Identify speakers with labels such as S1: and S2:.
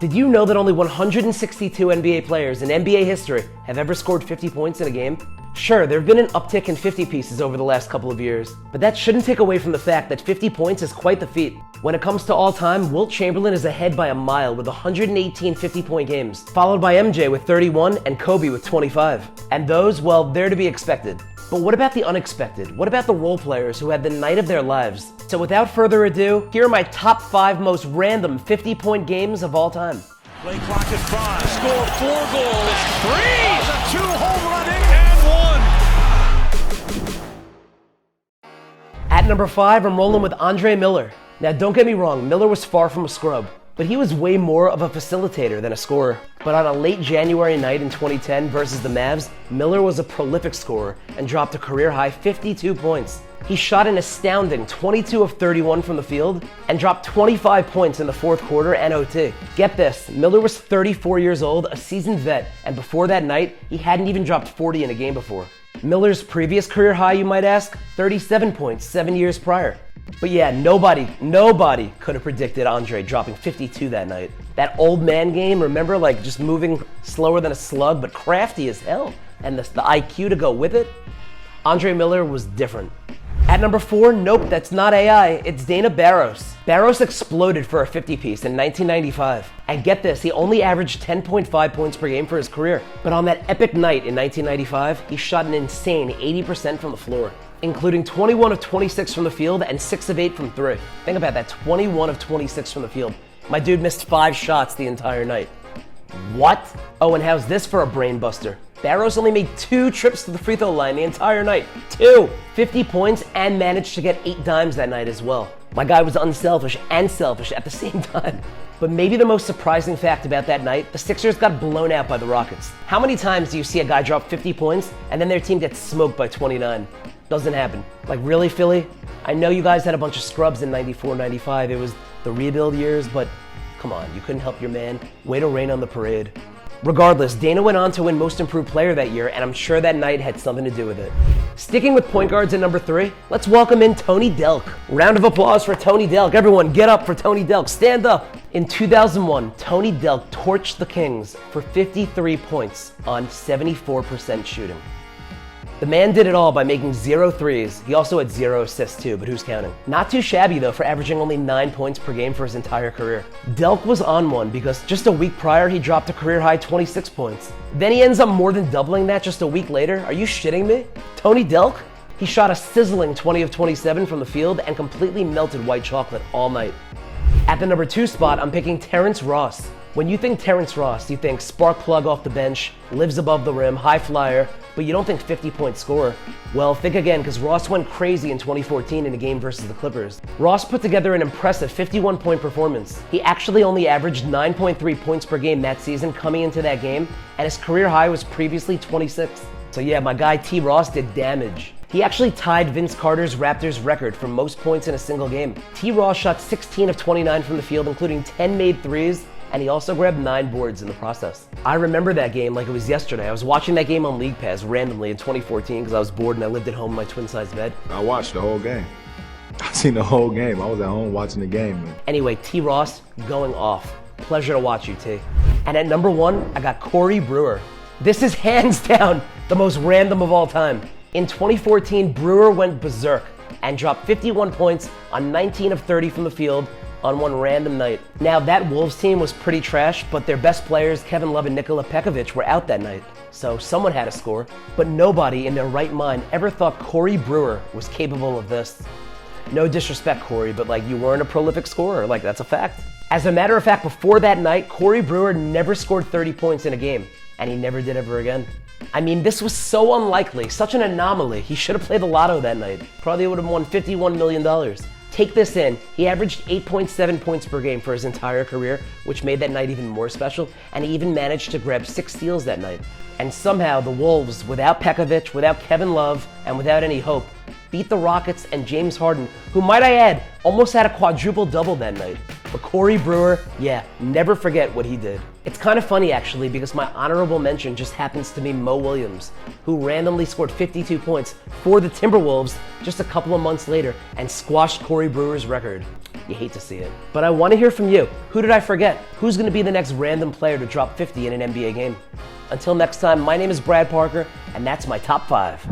S1: Did you know that only 162 NBA players in NBA history have ever scored 50 points in a game? Sure, there have been an uptick in 50 pieces over the last couple of years, but that shouldn't take away from the fact that 50 points is quite the feat. When it comes to all time, Wilt Chamberlain is ahead by a mile with 118 50-point games, followed by MJ with 31 and Kobe with 25. And those, well, they're to be expected. But what about the unexpected? What about the role players who had the night of their lives? So without further ado, here are my top 5 most random 50-point games of all time.
S2: Play clock at 5. Scored 4 goals. 3. A 2-home running and 1.
S1: At number 5, I'm rolling with Andre Miller. Now don't get me wrong, Miller was far from a scrub, but he was way more of a facilitator than a scorer. But on a late January night in 2010 versus the Mavs, Miller was a prolific scorer and dropped a career-high 52 points. He shot an astounding 22 of 31 from the field and dropped 25 points in the fourth quarter and OT. Get this, Miller was 34 years old, a seasoned vet, and before that night, he hadn't even dropped 40 in a game before. Miller's previous career high, you might ask, 37 points 7 years prior. But yeah, nobody could have predicted Andre dropping 52 that night. That old man game, remember, like just moving slower than a slug, but crafty as hell. And the IQ to go with it? Andre Miller was different. At number 4, nope, that's not AI, it's Dana Barros. Barros exploded for a 50-piece in 1995. And get this, he only averaged 10.5 points per game for his career. But on that epic night in 1995, he shot an insane 80% from the floor, including 21 of 26 from the field and 6 of 8 from 3. Think about that, 21 of 26 from the field. My dude missed 5 shots the entire night. What? Oh, and how's this for a brain buster? Barros only made 2 trips to the free throw line the entire night. 2! 50 points and managed to get 8 dimes that night as well. My guy was unselfish and selfish at the same time. But maybe the most surprising fact about that night, the Sixers got blown out by the Rockets. How many times do you see a guy drop 50 points and then their team gets smoked by 29? Doesn't happen. Like, really, Philly? I know you guys had a bunch of scrubs in 94, 95. It was the rebuild years, but come on, you couldn't help your man. Way to rain on the parade. Regardless, Dana went on to win Most Improved Player that year, and I'm sure that night had something to do with it. Sticking with point guards at number 3, let's welcome in Tony Delk. Round of applause for Tony Delk. Everyone get up for Tony Delk. Stand up. In 2001, Tony Delk torched the Kings for 53 points on 74% shooting. The man did it all by making 0 threes. He also had 0 assists too, but who's counting? Not too shabby though for averaging only 9 points per game for his entire career. Delk was on one because just a week prior he dropped a career high 26 points. Then he ends up more than doubling that just a week later. Are you shitting me? Tony Delk? He shot a sizzling 20 of 27 from the field and completely melted white chocolate all night. At the number 2 spot, I'm picking Terence Ross. When you think Terence Ross, you think spark plug off the bench, lives above the rim, high flyer, but you don't think 50-point scorer. Well, think again, because Ross went crazy in 2014 in a game versus the Clippers. Ross put together an impressive 51-point performance. He actually only averaged 9.3 points per game that season coming into that game, and his career high was previously 26. So yeah, my guy T. Ross did damage. He actually tied Vince Carter's Raptors record for most points in a single game. T. Ross shot 16 of 29 from the field, including 10 made threes, and he also grabbed 9 boards in the process. I remember that game like it was yesterday. I was watching that game on League Pass randomly in 2014 because I was bored and I lived at home in my twin-sized bed.
S3: I watched the whole game. I seen the whole game. I was at home watching the game, man.
S1: Anyway, T. Ross going off. Pleasure to watch you, T. And at number 1, I got Corey Brewer. This is hands down the most random of all time. In 2014, Brewer went berserk and dropped 51 points on 19 of 30 from the field on one random night. Now, that Wolves team was pretty trash, but their best players, Kevin Love and Nikola Pekovic, were out that night. So someone had to score. But nobody in their right mind ever thought Corey Brewer was capable of this. No disrespect, Corey, but like, you weren't a prolific scorer. Like, that's a fact. As a matter of fact, before that night, Corey Brewer never scored 30 points in a game, and he never did ever again. I mean, this was so unlikely, such an anomaly. He should have played the lotto that night. Probably would have won $51 million. Take this in, he averaged 8.7 points per game for his entire career, which made that night even more special, and he even managed to grab 6 steals that night. And somehow the Wolves, without Pekovic, without Kevin Love, and without any hope, beat the Rockets and James Harden, who, might I add, almost had a quadruple-double that night. But Corey Brewer, yeah, never forget what he did. It's kind of funny actually, because my honorable mention just happens to be Mo Williams, who randomly scored 52 points for the Timberwolves just a couple of months later and squashed Corey Brewer's record. You hate to see it. But I want to hear from you. Who did I forget? Who's going to be the next random player to drop 50 in an NBA game? Until next time, my name is Brad Parker, and that's my top 5.